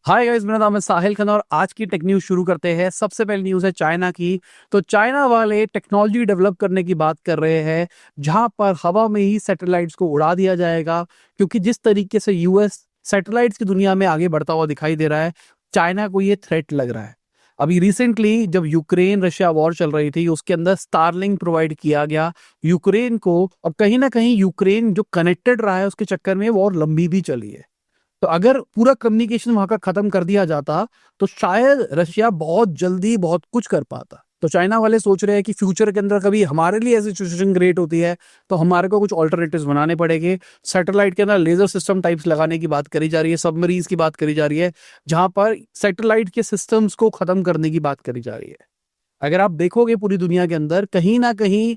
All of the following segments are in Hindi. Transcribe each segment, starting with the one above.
हाय गाइस, मेरा नाम है साहिल खान और आज की टेक न्यूज शुरू करते हैं। सबसे पहली न्यूज है चाइना की। तो चाइना वाले टेक्नोलॉजी डेवलप करने की बात कर रहे हैं, जहां पर हवा में ही सैटेलाइट्स को उड़ा दिया जाएगा। क्योंकि जिस तरीके से यूएस सैटेलाइट्स की दुनिया में आगे बढ़ता हुआ दिखाई दे रहा है, चाइना को ये थ्रेट लग रहा है। अभी रिसेंटली जब यूक्रेन रशिया वॉर चल रही थी, उसके अंदर स्टारलिंक प्रोवाइड किया गया यूक्रेन को। अब कहीं ना कहीं यूक्रेन जो कनेक्टेड रहा है, उसके चक्कर में वॉर लंबी भी चली है। तो अगर पूरा कम्युनिकेशन वहां का खत्म कर दिया जाता, तो शायद रशिया बहुत जल्दी बहुत कुछ कर पाता। तो चाइना वाले सोच रहे हैं कि फ्यूचर के अंदर कभी हमारे लिए ऐसी सिचुएशन क्रिएट होती है तो हमारे को कुछ ऑल्टरनेटिव्स बनाने पड़ेंगे। सैटेलाइट के अंदर लेजर सिस्टम टाइप्स लगाने की बात करी जा रही है, सबमरीज की बात करी जा रही है, जहां पर सैटेलाइट के सिस्टम्स को खत्म करने की बात करी जा रही है। अगर आप देखोगे पूरी दुनिया के अंदर कहीं ना कहीं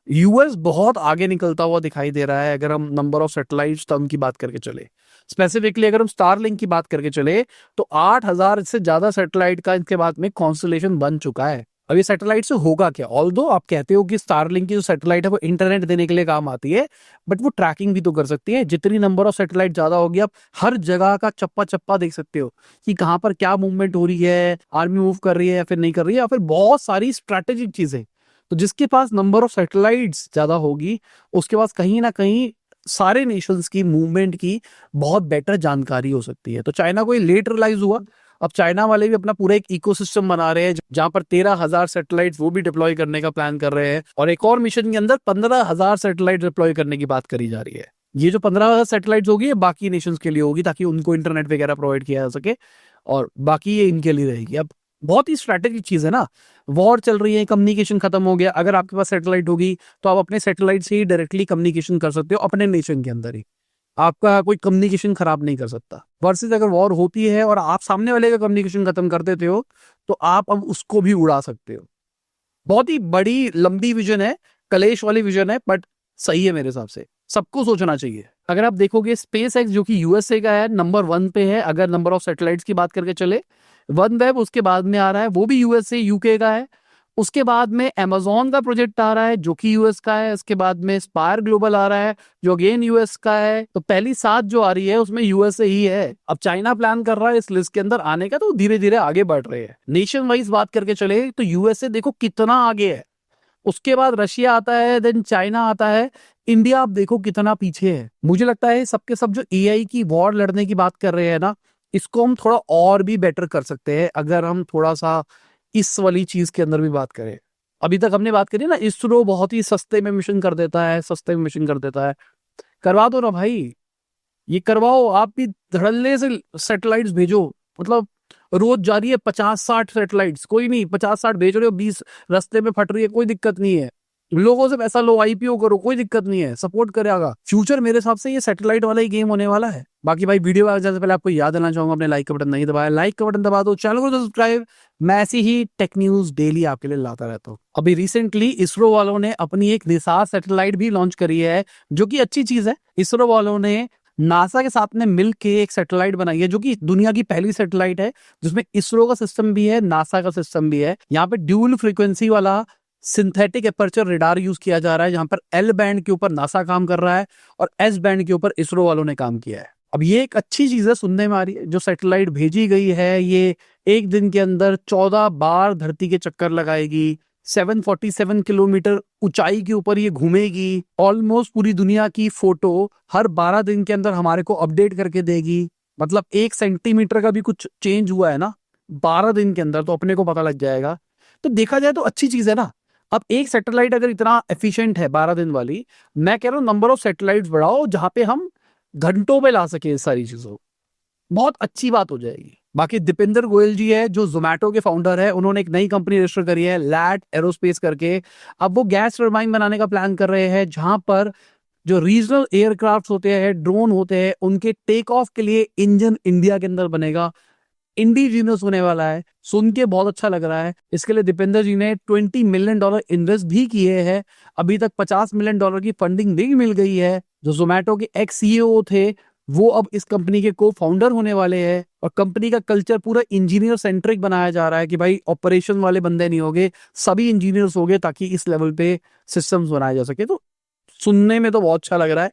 यूएस बहुत आगे निकलता हुआ दिखाई दे रहा है। अगर हम नंबर ऑफ सैटेलाइट्स टर्म की बात करके चले, स्पेसिफिकली अगर हम स्टारलिंक की बात करके चले, तो 8,000 से ज्यादा सैटेलाइट का इनके बाद में कॉन्स्टलेशन बन चुका है। अब ये सैटेलाइट से होगा क्या? ऑल्दो आप कहते हो कि स्टारलिंक की जो सैटेलाइट है वो इंटरनेट देने के लिए काम आती है, बट वो ट्रैकिंग भी तो कर सकती है। जितनी नंबर ऑफ सैटेलाइट ज्यादा होगी, आप हर जगह का चप्पा चप्पा देख सकते हो कि कहां पर क्या मूवमेंट हो रही है, आर्मी मूव कर रही है या फिर नहीं कर रही है, या फिर बहुत सारी स्ट्रैटेजिक चीजें। तो जिसके पास नंबर ऑफ सैटेलाइट्स ज्यादा होगी, उसके पास कहीं ना कहीं सारे नेशंस की मूवमेंट की बहुत बेटर जानकारी हो सकती है। तो चाइना को ये लेट रियलाइज हुआ। अब चाइना वाले भी अपना पूरा एक इकोसिस्टम बना रहे हैं, जहां पर 13,000 सैटेलाइट वो भी डिप्लॉय करने का प्लान कर रहे हैं, और एक और मिशन के अंदर 15,000 सैटेलाइट डिप्लॉय करने की बात करी जा रही है। ये जो 15,000 सैटेलाइट होगी, ये बाकी नेशंस के लिए होगी, ताकि उनको इंटरनेट वगैरह प्रोवाइड किया जा सके, और बाकी ये इनके लिए रहेगी। अब बहुत ही स्ट्रैटेजिक चीज है ना, वॉर चल रही है, कम्युनिकेशन खत्म हो गया। अगर आपके पास सैटेलाइट होगी तो आप अपने सैटेलाइट से ही डायरेक्टली कम्युनिकेशन कर सकते हो अपने नेशन के अंदर ही। आपका कोई कम्युनिकेशन खराब नहीं कर सकता। वर्सेस अगर वॉर होती है और आप सामने वाले का कम्युनिकेशन खत्म कर देते हो, तो आप अब उसको भी उड़ा सकते हो। बहुत ही बड़ी लंबी विजन है, कलेश वाली विजन है, बट सही है मेरे हिसाब से। सबको सोचना चाहिए। अगर आप देखोगे, स्पेस एक्स जो कि यूएसए का है, नंबर 1 पे है अगर नंबर ऑफ सैटेलाइट्स की बात करके चले। वन वेब उसके बाद में आ रहा है, वो भी यूएसए यूके का है। उसके बाद में अमेजोन का प्रोजेक्ट आ रहा है जो कि यूएस का है। उसके बाद में स्पायर ग्लोबल आ रहा है जो अगेन यूएस का है। तो पहली 7 जो आ रही है उसमें यूएसए ही है। अब चाइना प्लान कर रहा है इस लिस्ट के अंदर आने का, तो धीरे धीरे आगे बढ़ रहे हैं। नेशन वाइज बात करके चले तो यूएसए देखो कितना आगे है, उसके बाद रशिया आता है, देन चाइना आता है, इंडिया आप देखो कितना पीछे है। मुझे लगता है सबके सब जो एआई की वॉर लड़ने की बात कर रहे हैं ना, इसको हम थोड़ा और भी बेटर कर सकते हैं अगर हम थोड़ा सा इस वाली चीज के अंदर भी बात करें। अभी तक हमने बात करी ना, इसरो बहुत ही सस्ते में मिशन कर देता है, सस्ते में मिशन कर देता है। करवा दो ना भाई, ये करवाओ। आप भी धड़ल्ले से सैटेलाइट्स भेजो। मतलब रोज जा रही है 50-60 सैटेलाइट्स, कोई नहीं, 50-60 भेज रहे हो, 20 रास्ते में फट रही है, कोई दिक्कत नहीं है। लोगों से पैसा लो, आईपीओ करो, कोई दिक्कत नहीं है, सपोर्ट करेगा। फ्यूचर मेरे हिसाब से ये सैटेलाइट वाला ही गेम होने वाला है। बाकी भाई, वीडियो आगे जाने से पहले आपको याद देना चाहूंगा, अपने लाइक का बटन नहीं दबाया, लाइक का बटन दबा दो, चैनल को सब्सक्राइब। मैं ऐसी ही टेक न्यूज डेली आपके लिए लाता रहता हूँ। अभी रिसेंटली इसरो वालों ने अपनी एक निसार सैटेलाइट भी लॉन्च करी है, जो कि अच्छी चीज है। इसरो वालों ने नासा के साथ में मिल के एक सैटेलाइट बनाई है, जो कि दुनिया की पहली सैटेलाइट है जिसमें इसरो का सिस्टम भी है, नासा का सिस्टम भी है। यहाँ पे ड्यूल फ्रीक्वेंसी वाला सिंथेटिक एपर्चर रेडार यूज किया जा रहा है, जहां पर एल बैंड के ऊपर नासा काम कर रहा है और एस बैंड के ऊपर इसरो वालों ने काम किया है। अब ये एक अच्छी चीज है सुनने में आ रही है। जो सैटेलाइट भेजी गई है, ये एक दिन के अंदर 14 बार धरती के चक्कर लगाएगी, 747 किलोमीटर ऊंचाई के ऊपर ये घूमेगी, ऑलमोस्ट पूरी दुनिया की फोटो हर 12 दिन के अंदर हमारे को अपडेट करके देगी। मतलब 1 सेंटीमीटर का भी कुछ चेंज हुआ है ना 12 दिन के अंदर, तो अपने को पता लग जाएगा। तो देखा जाए तो अच्छी चीज है ना। अब एक सैटेलाइट अगर इतना एफिशिएंट है 12 दिन वाली, मैं कह रहा हूं नंबर ऑफ सैटेलाइट बढ़ाओ जहां पे हम घंटों में ला सके इस सारी चीजों। बहुत अच्छी बात हो जाएगी। बाकी दीपेंद्र गोयल जी है जो जोमैटो के फाउंडर है, उन्होंने एक नई कंपनी रजिस्टर करी है, लैट एरोस्पेस करके। अब वो गैस टरबाइन बनाने का प्लान कर रहे हैं, जहां पर जो रीजनल एयरक्राफ्ट होते हैं, ड्रोन होते हैं, उनके टेक ऑफ के लिए इंजन इंडिया के अंदर बनेगा, इंडिजिनियस होने वाला है। सुन के बहुत अच्छा लग रहा है। इसके लिए दीपेंद्र जी ने $20 मिलियन इन्वेस्ट भी किए हैं। अभी तक $50 मिलियन की फंडिंग भी मिल गई है। जो जोमैटो के एक्स सीईओ थे, वो अब इस कंपनी के को फाउंडर होने वाले हैं। और कंपनी का कल्चर पूरा इंजीनियर सेंट्रिक बनाया जा रहा है कि भाई ऑपरेशन वाले बंदे नहीं होंगे, सभी इंजीनियर्स होंगे, ताकि इस लेवल पे सिस्टम्स बनाए जा सके। तो सुनने में तो बहुत अच्छा लग रहा है।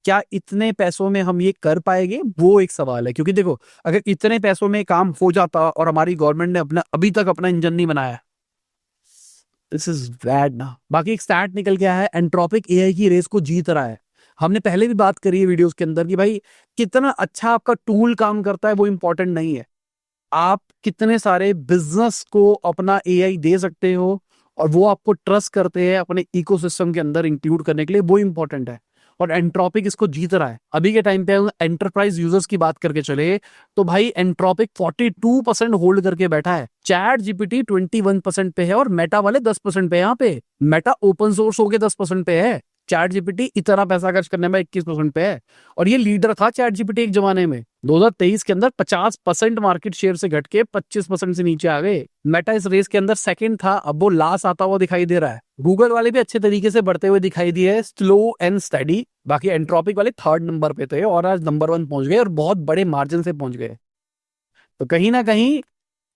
क्या इतने पैसों में हम ये कर पाएंगे, वो एक सवाल है। क्योंकि देखो, अगर इतने पैसों में काम हो जाता और हमारी गवर्नमेंट ने अपना अभी तक अपना इंजन नहीं बनाया, दिस इज बैड ना। बाकी एक स्टैट निकल गया है, एंट्रोपिक एआई की रेस को जीत रहा है। हमने पहले भी बात करी है वीडियोस के अंदर कि भाई कितना अच्छा आपका टूल काम करता है वो इंपॉर्टेंट नहीं है, आप कितने सारे बिजनेस को अपना एआई दे सकते हो और वो आपको ट्रस्ट करते हैं अपने इकोसिस्टम के अंदर इंक्लूड करने के लिए, वो इंपॉर्टेंट है। और एंट्रोपिक इसको जीत रहा है अभी के टाइम पे। एंटरप्राइज यूजर्स की बात करके चले तो भाई एंट्रोपिक 42% होल्ड करके बैठा है, चैट जीपीटी 21% पे है और मेटा वाले 10% पे है। यहाँ पे मेटा ओपन सोर्स होके 10% पे है, चैट जीपीटी इतना पैसा खर्च करने में 21% पे है। और ये लीडर था चैट जीपीटी एक जमाने में, 2023 के अंदर 50% मार्केट शेयर से घट के 25% से नीचे आ गए। मेटा इस रेस के अंदर सेकंड था, अब वो लास्ट आता हुआ दिखाई दे रहा है। गूगल वाले भी अच्छे तरीके से बढ़ते हुए दिखाई दिए, स्लो एंड स्टडी। बाकी एंट्रोपिक वाले थर्ड नंबर पे थे और आज नंबर 1 पहुंच गए और बहुत बड़े मार्जिन से पहुंच गए। तो कहीं ना कहीं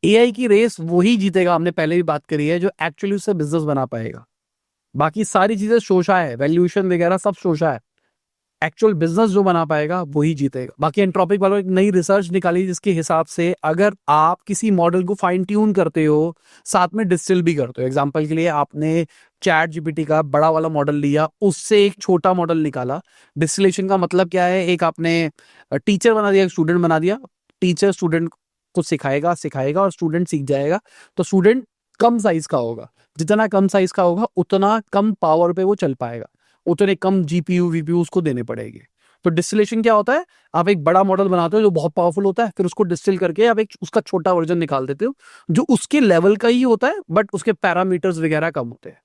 एआई की रेस वही जीतेगा, हमने पहले भी बात करी है, जो एक्चुअली उससे बिजनेस बना पाएगा। बाकी सारी चीजें शोषा है, वैल्यूएशन वगैरह सब शोषा है, एक्चुअल बिजनेस जो बना पाएगा वही जीतेगा। बाकी एंट्रोपिक वालों ने एक नई रिसर्च निकाली जिसके हिसाब से अगर आप किसी मॉडल को फाइन ट्यून करते हो, साथ में डिस्टिल भी करते हो, एग्जांपल के लिए आपने चैट जीपीटी का बड़ा वाला मॉडल लिया, उससे एक छोटा मॉडल निकाला। डिस्टिलेशन का मतलब क्या है, एक आपने टीचर बना दिया, एक स्टूडेंट बना दिया, टीचर स्टूडेंट को सिखाएगा सिखाएगा और स्टूडेंट सीख जाएगा। तो स्टूडेंट कम साइज का होगा, जितना कम साइज का होगा उतना कम पावर पे वो चल पाएगा, उतने कम जीपीयू वीपीयू उसको देने पड़ेगी। तो डिस्टिलेशन क्या होता है, आप एक बड़ा मॉडल बनाते हो जो बहुत पावरफुल होता है, फिर उसको डिस्टिल करके आप एक उसका छोटा वर्जन निकाल देते हो जो उसके लेवल का ही होता है बट उसके पैरामीटर्स वगैरह कम होते हैं।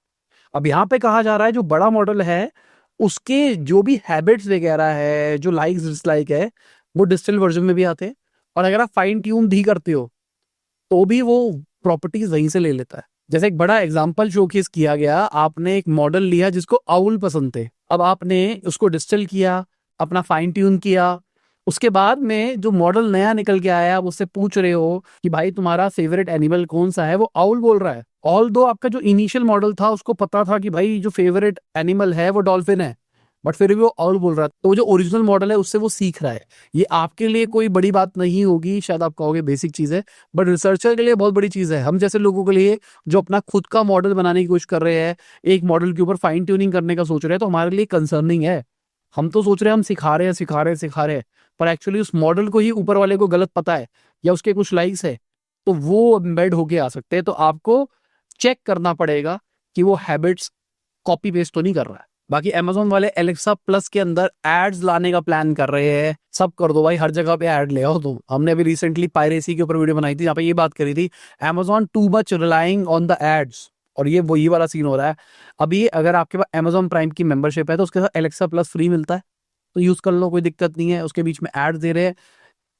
अब यहाँ पे कहा जा रहा है जो बड़ा मॉडल है उसके जो भी हैबिट्स वगैरह है, जो लाइक्स डिसलाइक है, वो डिस्टिल वर्जन में भी आते हैं। और अगर आप फाइन ट्यून भी करते हो तो भी वो प्रॉपर्टीज वहीं से ले लेता है। जैसे एक बड़ा एग्जांपल शोकेस किया गया, आपने एक मॉडल लिया जिसको आउल पसंद थे, अब आपने उसको डिस्टिल किया, अपना फाइन ट्यून किया, उसके बाद में जो मॉडल नया निकल के आया आप उससे पूछ रहे हो कि भाई तुम्हारा फेवरेट एनिमल कौन सा है, वो आउल बोल रहा है। ऑल दो आपका जो इनिशियल मॉडल था उसको पता था कि भाई जो फेवरेट एनिमल है वो डॉल्फिन है, बट फिर भी वो आउल बोल रहा है। तो जो ओरिजिनल मॉडल है उससे वो सीख रहा है। ये आपके लिए कोई बड़ी बात नहीं होगी, शायद आप कहोगे बेसिक चीज है, बट रिसर्चर के लिए बहुत बड़ी चीज है। हम जैसे लोगों के लिए जो अपना खुद का मॉडल बनाने की कोशिश कर रहे हैं, एक मॉडल के ऊपर फाइन ट्यूनिंग करने का सोच रहे हैं, तो हमारे लिए कंसर्निंग है। हम तो सोच रहे हैं हम सिखा रहे हैं सिखा रहे हैं सिखा रहे हैं, पर एक्चुअली उस मॉडल को ही ऊपर वाले को गलत पता है या उसके कुछ लाइक्स है, तो वो एम्बेड होके आ सकते हैं। तो आपको चेक करना पड़ेगा कि वो हैबिट्स कॉपी पेस्ट तो नहीं कर रहा है। बाकी Amazon वाले एलेक्सा प्लस के अंदर एड्स लाने का प्लान कर रहे हैं, सब कर दो भाई, हर जगह पे ऐड ले आओ तुम। हमने अभी रिसेंटली पायरेसी के ऊपर वीडियो बनाई थी, यहाँ पे ये बात करी थी, Amazon too much relying on the ads, और ये वही वाला सीन हो रहा है। अभी अगर आपके पास Amazon प्राइम की मेंबरशिप है तो उसके साथ एलेक्सा प्लस फ्री मिलता है, तो यूज कर लो, कोई दिक्कत नहीं है। उसके बीच में एड दे रहे हैं,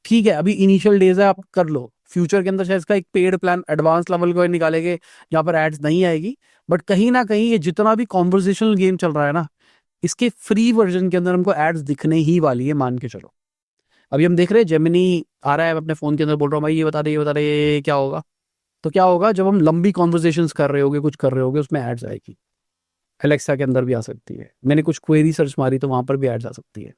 ठीक है, अभी इनिशियल डेज है, आप कर लो। फ्यूचर के अंदर शायद इसका एक पेड प्लान एडवांस लेवल को निकालेंगे जहां पर एड्स नहीं आएगी। बट कहीं ना कहीं ये जितना भी कॉन्वर्सेशनल गेम चल रहा है ना, इसके फ्री वर्जन के अंदर हमको एड्स दिखने ही वाली है, मान के चलो। अभी हम देख रहे हैं जेमिनी आ रहा है अपने फोन के अंदर, बोल रहा हूँ भाई ये बता दे ये बता दे ये क्या होगा। तो क्या होगा, जब हम लंबी कॉन्वर्सेशंस कर रहे होगे, कुछ कर रहे होगे, उसमें एड्स आएगी। एलेक्सा के अंदर भी आ सकती है, मैंने कुछ क्वेरी सर्च मारी तो वहां पर भी एड्स आ सकती है।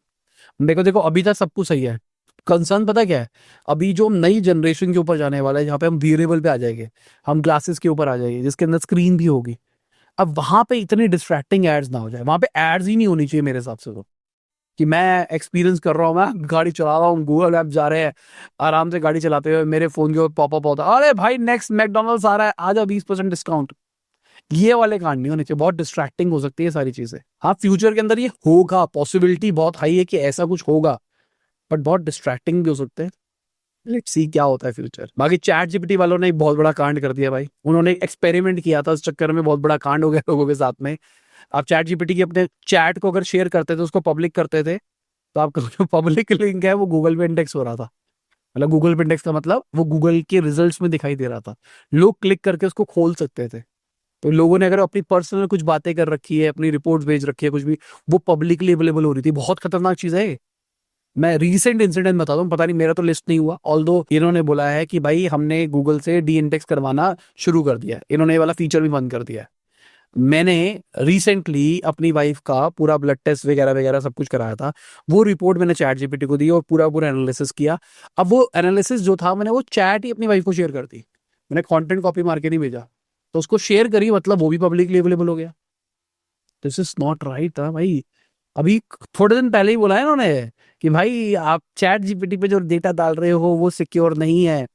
देखो देखो अभी तक सब कुछ सही है, कंसर्न पता क्या है, अभी जो नई जनरेशन के ऊपर जाने वाला है, जहाँ पे हम वियरेबल पे आ जाएंगे, हम ग्लासेस के ऊपर आ जाएंगे जिसके अंदर स्क्रीन भी होगी, अब वहां पे इतनी डिस्ट्रैक्टिंग एड्स ना हो जाए, वहां पे एड्स ही नहीं होनी चाहिए मेरे हिसाब से। तो कि मैं एक्सपीरियंस कर रहा हूँ, मैं गाड़ी चला रहा हूँ, गूगल मैप जा रहे हैं, आराम से गाड़ी चलाते हुए मेरे फोन के ऊपर पॉपअप होता है, अरे भाई नेक्स्ट मैकडोनल्ड्स आ रहा है, आ जाओ 20% डिस्काउंट। ये वाले कांड नहीं होने चाहिए, बहुत डिस्ट्रैक्टिंग हो सकती है सारी चीजें। हाँ फ्यूचर के अंदर ये होगा, पॉसिबिलिटी बहुत हाई है कि ऐसा कुछ होगा, बट बहुत डिस्ट्रैक्टिंग भी हो सकते हैं। लेट्स सी क्या होता है फ्यूचर। बाकी चैट जीपीटी वालों ने एक बहुत बड़ा कांड कर दिया भाई, उन्होंने एक एक्सपेरिमेंट किया था, उस चक्कर में बहुत बड़ा कांड हो गया लोगों के साथ में। आप चैट जीपीटी की अपने चैट को अगर शेयर करते थे, उसको पब्लिक करते थे, तो आपका जो पब्लिक लिंक है वो गूगल पे इंडेक्स हो रहा था। मतलब गूगल पे इंडेक्स का मतलब वो गूगल के रिजल्ट्स में दिखाई दे रहा था, लोग क्लिक करके उसको खोल सकते थे। तो लोगों ने अगर अपनी पर्सनल कुछ बातें कर रखी है, अपनी रिपोर्ट भेज रखी है, कुछ भी, वो पब्लिकली अवेलेबल हो रही थी। बहुत खतरनाक चीज है ये। मैं रीसेंट इंसिडेंट बताता हूँ, पता नहीं मेरा तो लिस्ट नहीं हुआ, ऑल्दो इन्होंने बोला है कि भाई हमने गूगल से डी इंडेक्स करवाना शुरू कर दिया है, इन्होंने ये वाला फीचर भी बंद कर दिया है। मैंने रिसेंटली अपनी वाइफ का पूरा ब्लड टेस्ट वगैरह वगैरह सब कुछ कराया था। वो रिपोर्ट मैंने चैट जीपीटी को दी और पूरा पूरा एनालिसिस किया। अब वो एनालिसिस जो था मैंने वो चैट ही अपनी वाइफ को शेयर कर दी। मैंने कंटेंट कॉपी मार के नहीं भेजा, तो उसको शेयर करी, मतलब वो भी पब्लिकली अवेलेबल हो गया। दिस इज नॉट राइट था भाई। अभी थोड़े दिन पहले ही बोला है इन्होंने कि भाई आप चैट जीपीटी पे जो डेटा डाल रहे हो वो सिक्योर नहीं है।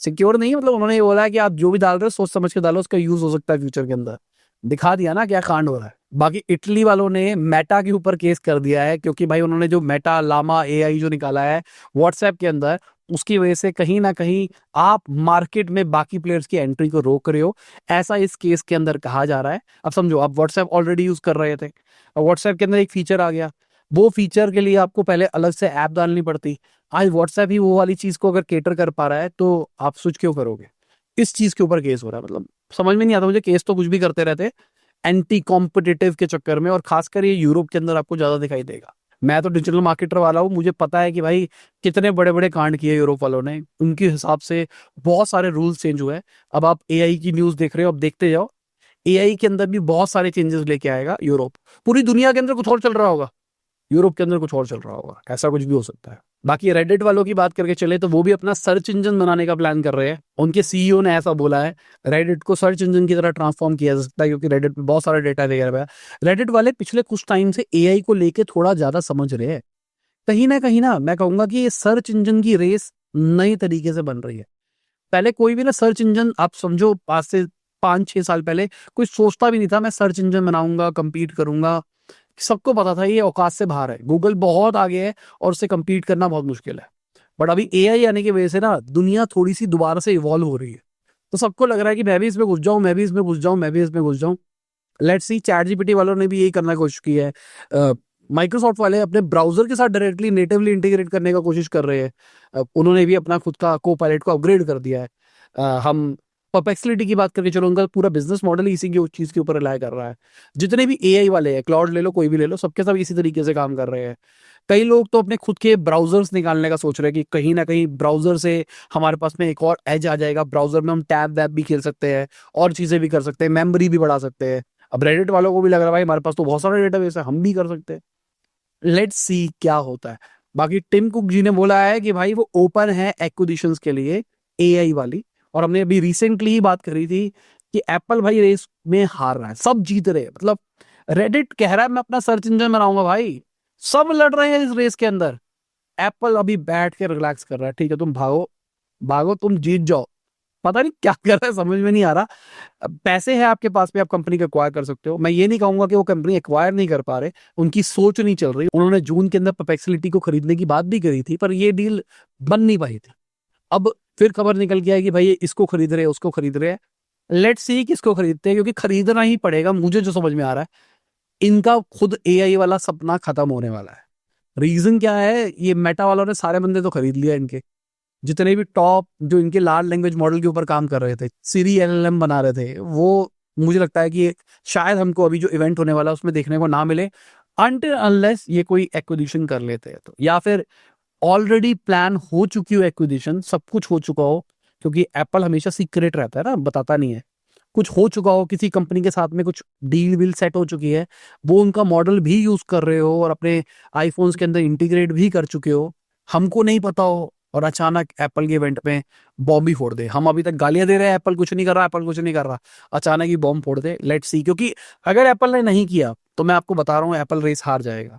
सिक्योर नहीं है मतलब उन्होंने ये बोला है कि आप जो भी डाल रहे हो सोच समझ के डालो, उसका यूज हो सकता है फ्यूचर के अंदर। दिखा दिया ना क्या कांड हो रहा है। बाकी इटली वालों ने मेटा के ऊपर केस कर दिया है, क्योंकि भाई उन्होंने जो मेटा लामा एआई जो निकाला है व्हाट्सएप के अंदर, उसकी वजह से कहीं ना कहीं आप मार्केट में बाकी प्लेयर्स की एंट्री को रोक रहे हो, ऐसा इस केस के अंदर कहा जा रहा है। अब समझो, आप व्हाट्सएप ऑलरेडी यूज कर रहे थे, अब व्हाट्सएप के अंदर एक फीचर आ गया, वो फीचर के लिए आपको पहले अलग से ऐप डालनी पड़ती। आज व्हाट्सएप ही वो वाली चीज को अगर केटर कर पा रहा है तो आप स्विच क्यों करोगे। इस चीज के ऊपर केस हो रहा है। मतलब समझ में नहीं आता मुझे, केस तो कुछ भी करते रहते एंटी कॉम्पिटिटिव के चक्कर में, और खासकर ये यूरोप के अंदर आपको ज्यादा दिखाई देगा। मैं तो डिजिटल मार्केटर वाला हूँ, मुझे पता है कि भाई कितने बड़े बड़े कांड किए यूरोप वालों ने, उनके हिसाब से बहुत सारे रूल्स चेंज हुए हैं। अब आप एआई की न्यूज देख रहे हो, अब देखते जाओ, एआई के अंदर भी बहुत सारे चेंजेस लेके आएगा यूरोप। पूरी दुनिया के अंदर कुछ और चल रहा होगा, यूरोप के अंदर कुछ और चल रहा होगा, ऐसा कुछ भी हो सकता है। बाकी रेडिट वालों की बात करके चले तो वो भी अपना सर्च इंजन बनाने का प्लान कर रहे हैं। उनके सीईओ ने ऐसा बोला है, रेडिट को सर्च इंजन की तरह ट्रांसफॉर्म किया जा सकता है, क्योंकि रेडिट पे बहुत सारा डेटा वगैरह है। रेडिट वाले पिछले कुछ टाइम से एआई को लेके थोड़ा ज्यादा समझ रहे हैं। कहीं ना मैं कहूंगा कि ये सर्च इंजन की रेस नई तरीके से बन रही है। पहले कोई भी ना सर्च इंजन, आप समझो आज से 5-6 साल पहले कोई सोचता भी नहीं था मैं सर्च इंजन बनाऊंगा, compete करूंगा। सबको पता था ये औकात से बाहर है, गूगल बहुत आगे है और उससे compete करना बहुत मुश्किल है। बट अभी एआई आने की वजह से ना दुनिया थोड़ी सी दोबारा से इवॉल्व हो रही है, तो सबको लग रहा है कि मैं भी इसमें घुस जाऊं, मैं भी इसमें घुस जाऊं, मैं भी इसमें घुस जाऊं। लेट्स सी, चैट जीपीटी वालों ने भी यही करने की कोशिश की है। माइक्रोसॉफ्ट वाले अपने ब्राउजर के साथ डायरेक्टली नेटिवली इंटीग्रेट करने का कोशिश कर रहे हैं। उन्होंने भी अपना खुद का को पायलट को अपग्रेड कर दिया है। हम परप्लेक्सिटी की बात करके चलो, उनका पूरा बिजनेस मॉडल ही इसी की चीज के ऊपर रिलाय कर रहा है। जितने भी एआई वाले हैं, क्लाउड ले लो, कोई भी ले लो, सबके सब इसी तरीके से काम कर रहे हैं। कई लोग तो अपने खुद के ब्राउजर्स निकालने का सोच रहे हैं कि कहीं ना कहीं ब्राउजर से हमारे पास में एक और एज आ जाएगा, ब्राउजर में हम टैब वैब भी खेल सकते हैं और चीजें भी कर सकते हैं, मेमोरी भी बढ़ा सकते हैं। अब रेडिट वालों को भी लग रहा है भाई हमारे पास तो बहुत सारा डेटाबेस है, हम भी कर सकते हैं। लेट्स सी क्या होता है। बाकी टिम कुक जी ने बोला है कि भाई वो ओपन है एक्विजिशंस के लिए, एआई वाली। और हमने अभी रिसेंटली ही बात करी थी कि एप्पल भाई रेस में हार रहा है, सब जीत रहे हैं। मतलब रेडिट कह रहा है मैं अपना सर्च इंजन बनाऊंगा, भाई सब लड़ रहे हैं इस रेस के अंदर। एप्पल अभी बैठ के रिलैक्स कर रहा है, ठीक है तुम भागो, भागो तुम जीत जाओ। पता नहीं क्या कर रहा है, समझ में नहीं आ रहा। अब पैसे हैं आपके पास में, आप कंपनी को एक्वायर कर सकते हो। मैं ये नहीं कहूंगा कि वो कंपनी एक्वायर नहीं कर पा रहे, उनकी सोच नहीं चल रही। उन्होंने जून के अंदर परप्लेक्सिटी को खरीदने की बात भी करी थी, पर ये डील बन नहीं पाई थी। अब फिर खबर निकल के आई कि भाई ये इसको खरीद रहे हैं, उसको खरीद रहे हैं। लेट्स सी किसको खरीदते हैं, क्योंकि खरीदना ही पड़ेगा। मुझे जो समझ में आ रहा है, इनका खुद एआई वाला सपना खत्म होने वाला है। रीजन क्या है, ये मेटा वालों ने सारे बंदे तो खरीद लिया इनके, जितने भी टॉप जो इनके लार्ज लैंग्वेज मॉडल के ऊपर काम कर रहे थे, सीरी एलएलएम बना रहे थे, वो मुझे लगता है कि शायद हमको अभी जो इवेंट होने वाला है उसमें देखने को ना मिले, अनटिल अनलेस ये कोई एक्विजिशन कर लेते हैं तो, या फिर ऑलरेडी प्लान हो चुकी हो एक्विजिशन, सब कुछ हो चुका हो। क्योंकि एप्पल हमेशा सीक्रेट रहता है ना, बताता नहीं है। कुछ हो चुका हो, किसी कंपनी के साथ में कुछ डील विल सेट हो चुकी है, वो उनका मॉडल भी यूज कर रहे हो और अपने आईफोन्स के अंदर इंटीग्रेट भी कर चुके हो, हमको नहीं पता हो, और अचानक एप्पल के इवेंट में बॉम्ब ही फोड़ दे। हम अभी तक गालियां दे रहे हैं एप्पल कुछ नहीं कर रहा, एप्पल कुछ नहीं कर रहा, अचानक ही बॉम्ब फोड़ दे। लेट्स सी, क्योंकि अगर एप्पल ने नहीं किया तो मैं आपको बता रहा हूँ एप्पल रेस हार जाएगा।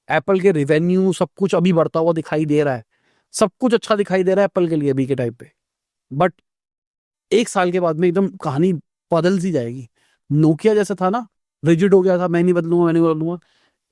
एप्पल के रिवेन्यू सब कुछ अभी बढ़ता हुआ दिखाई दे रहा है, सब कुछ अच्छा दिखाई दे रहा है एप्पल के लिए अभी के टाइम पे। बट 1 साल के बाद में एकदम कहानी बदल सी जाएगी। नोकिया जैसे था ना, रिजिड हो गया था, मैं नहीं बदलूंगा, मैं नहीं बदलूंगा,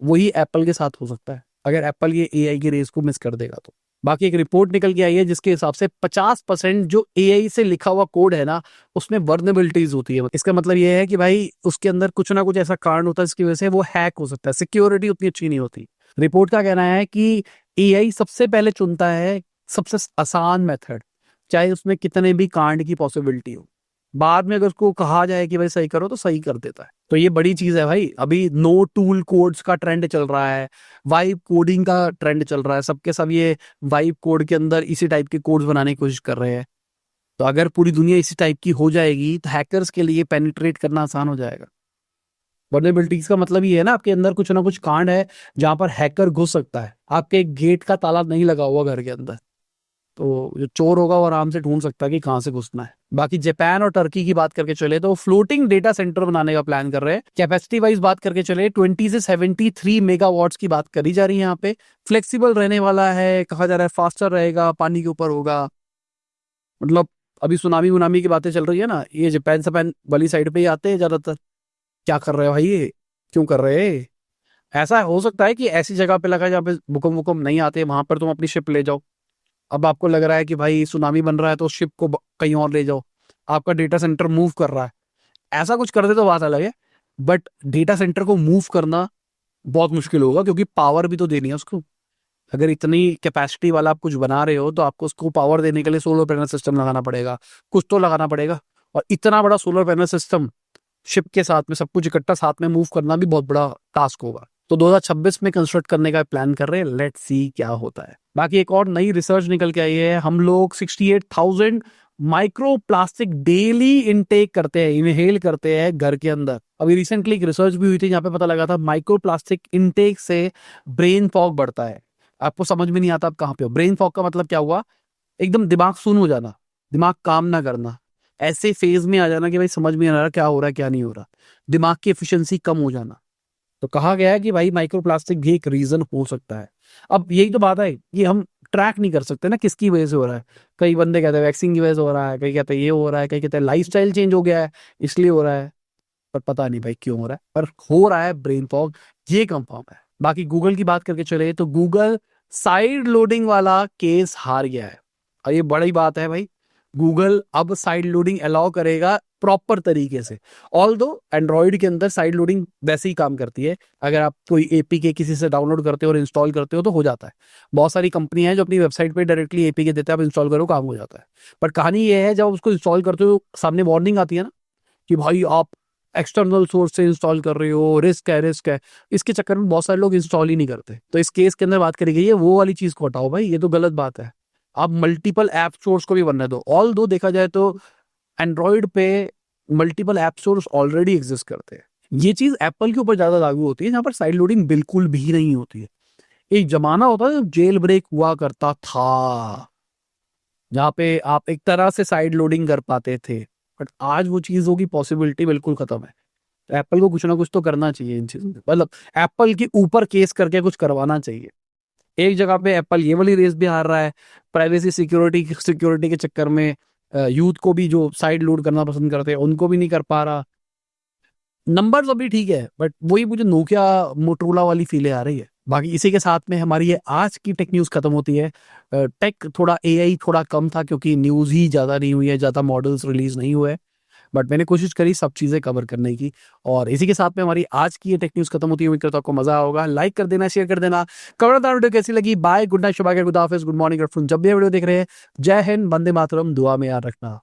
वही एप्पल के साथ हो सकता है अगर एप्पल ये एआई की रेस को मिस कर देगा तो। बाकी एक रिपोर्ट निकल के आई है जिसके हिसाब से 50% जो एआई से लिखा हुआ कोड है ना, उसमें वर्नेबिलिटीज होती है। इसका मतलब ये है कि भाई उसके अंदर कुछ ना कुछ ऐसा कारण होता है जिसकी वजह से वो हैक हो सकता है, सिक्योरिटी उतनी अच्छी नहीं होती। रिपोर्ट का कहना है कि एआई सबसे पहले चुनता है सबसे आसान मेथड, चाहे उसमें कितने भी कांड की पॉसिबिलिटी हो। बाद में अगर उसको कहा जाए कि भाई सही करो तो सही कर देता है। तो ये बड़ी चीज है भाई। अभी नो टूल कोड्स का ट्रेंड चल रहा है, वाइब कोडिंग का ट्रेंड चल रहा है, सबके सब ये वाइब कोड के अंदर इसी टाइप के कोड्स बनाने की कोशिश कर रहे हैं। तो अगर पूरी दुनिया इसी टाइप की हो जाएगी तो हैकर्स के लिए पेनिट्रेट करना आसान हो जाएगा। वर्नेबिलिटीज का मतलब ये है ना, आपके अंदर कुछ ना कुछ कांड है जहां पर हैकर घुस सकता है। आपके गेट का ताला नहीं लगा हुआ घर के अंदर, तो जो चोर होगा वो आराम से ढूंढ सकता है कि कहाँ से घुसना है। बाकी जापान और टर्की की बात करके चले तो फ्लोटिंग डेटा सेंटर बनाने का प्लान कर रहे हैं। कैपेसिटी वाइज बात करके चले 20 से 73 मेगावाट्स की बात करी जा रही है यहाँ पे। फ्लेक्सिबल रहने वाला है, कहा जा रहा है फास्टर रहेगा, पानी के ऊपर होगा। मतलब अभी सुनामी उनामी की बातें चल रही है ना, ये जापान सपान वाली साइड पे ही आते हैं ज्यादातर। क्या कर रहे हो भाई, ये क्यों कर रहे हैं? ऐसा हो सकता है कि ऐसी जगह पे लगा जहाँ पे भूकंप वूकंप नहीं आते, वहां पर तुम अपनी शिप ले जाओ। अब आपको लग रहा है कि भाई सुनामी बन रहा है तो शिप को कहीं और ले जाओ, आपका डेटा सेंटर मूव कर रहा है, ऐसा कुछ कर दे तो बात अलग है। बट डेटा सेंटर को मूव करना बहुत मुश्किल होगा, क्योंकि पावर भी तो देनी है उसको। अगर इतनी कैपेसिटी वाला आप कुछ बना रहे हो तो आपको उसको पावर देने के लिए सोलर पैनल सिस्टम लगाना पड़ेगा, कुछ तो लगाना पड़ेगा। और इतना बड़ा सोलर पैनल सिस्टम शिप के साथ में सब कुछ इकट्ठा साथ में मूव करना भी बहुत बड़ा टास्क होगा। तो 2026 में कंस्ट्रक्ट करने का प्लान कर रहे हैं, लेट्स सी क्या होता है। बाकी एक और नई रिसर्च निकल के आई है, हम लोग 68,000 माइक्रो प्लास्टिक डेली इनटेक करते हैं, इनहेल करते हैं घर के अंदर। अभी रिसेंटली एक रिसर्च भी हुई थी जहां पे पता लगा था माइक्रो प्लास्टिक इनटेक से ब्रेन फॉग बढ़ता है। आपको समझ में नहीं आता आप कहाँ पे हो। ब्रेन फॉग का मतलब क्या हुआ? एकदम दिमाग सुन हो जाना, दिमाग काम ना करना, ऐसे फेज में आ जाना कि भाई समझ में नहीं आ रहा क्या हो रहा है क्या नहीं हो रहा, दिमाग की एफिशिएंसी कम हो जाना। तो कहा गया है कि भाई माइक्रोप्लास्टिक भी एक रीजन हो सकता है। अब यही तो बात है कि हम ट्रैक नहीं कर सकते ना किसकी वजह से हो रहा है। कई बंदे कहते हैं वैक्सीन की वजह से हो रहा है, कई कहते हैं ये हो रहा है, कई कहते हैं लाइफस्टाइल चेंज हो गया है इसलिए हो रहा है। पर पता नहीं भाई क्यों हो रहा है, पर हो रहा है ब्रेन फॉग, ये कंफर्म है। बाकी गूगल की बात करके चले तो गूगल साइड लोडिंग वाला केस हार गया है, और ये बड़ी बात है भाई। गूगल अब साइड लोडिंग अलाउ करेगा प्रॉपर तरीके से। ऑल दो एंड्रॉइड के अंदर साइड लोडिंग वैसे ही काम करती है, अगर आप कोई एपीके किसी से डाउनलोड करते हो और इंस्टॉल करते हो तो हो जाता है। बहुत सारी कंपनियां हैं जो अपनी वेबसाइट पे डायरेक्टली एपीके देते हैं, आप इंस्टॉल करो काम हो जाता है। पर कहानी ये है, जब उसको इंस्टॉल करते हो सामने वार्निंग आती है ना कि भाई आप एक्सटर्नल सोर्स से इंस्टॉल कर रहे हो, रिस्क है रिस्क है। इसके चक्कर में बहुत सारे लोग इंस्टॉल ही नहीं करते। तो इस केस के अंदर बात करी गई है वो वाली चीज को हटाओ भाई, ये तो गलत बात है। आप मल्टीपल ऐप स्टोर्स को भी बनने दो। ऑल दो देखा जाए तो एंड्रॉइड पे multiple app stores already exist करते हैं। ये चीज एप्पल के ऊपर ज्यादा लागू होती है जहां पर साइड लोडिंग बिल्कुल भी नहीं होती है। एक जमाना होता है जब जेल ब्रेक हुआ करता था, जहाँ पे आप एक तरह से साइड लोडिंग कर पाते थे, बट आज वो चीजों की पॉसिबिलिटी बिल्कुल खत्म है। तो एप्पल को कुछ ना कुछ तो करना चाहिए इन चीजों में, मतलब एप्पल के ऊपर केस करके कुछ करवाना चाहिए। एक जगह पे एप्पल ये वाली रेस भी हार रहा है, प्राइवेसी सिक्योरिटी सिक्योरिटी के चक्कर में यूथ को भी जो साइड लोड करना पसंद करते हैं उनको भी नहीं कर पा रहा। नंबर्स अभी ठीक है, बट वही मुझे नोकिया मोटरोला वाली फीलें आ रही है। बाकी इसी के साथ में हमारी ये आज की टेक न्यूज़ खत्म होती है। टेक थोड़ा एआई थोड़ा कम था क्योंकि न्यूज़ ही ज़्यादा नहीं हुई है, ज़्यादा मॉडल्स रिलीज नहीं हुए, बट मैंने कोशिश करी सब चीज़ें कवर करने की। और इसी के साथ में हमारी आज की ये टेक न्यूज़ खत्म होती है। उम्मीद करता हूं आपको मजा होगा। लाइक कर देना, शेयर कर देना, कमेंट बताना वीडियो कैसी लगी। बाय, गुड नाइट, शुभ, गुड हाफिज, गुड मॉर्निंग, गुड आफ्टरनून, जब भी वीडियो देख रहे हैं। जय हिंद, वंदे मातरम, दुआ में याद रखना।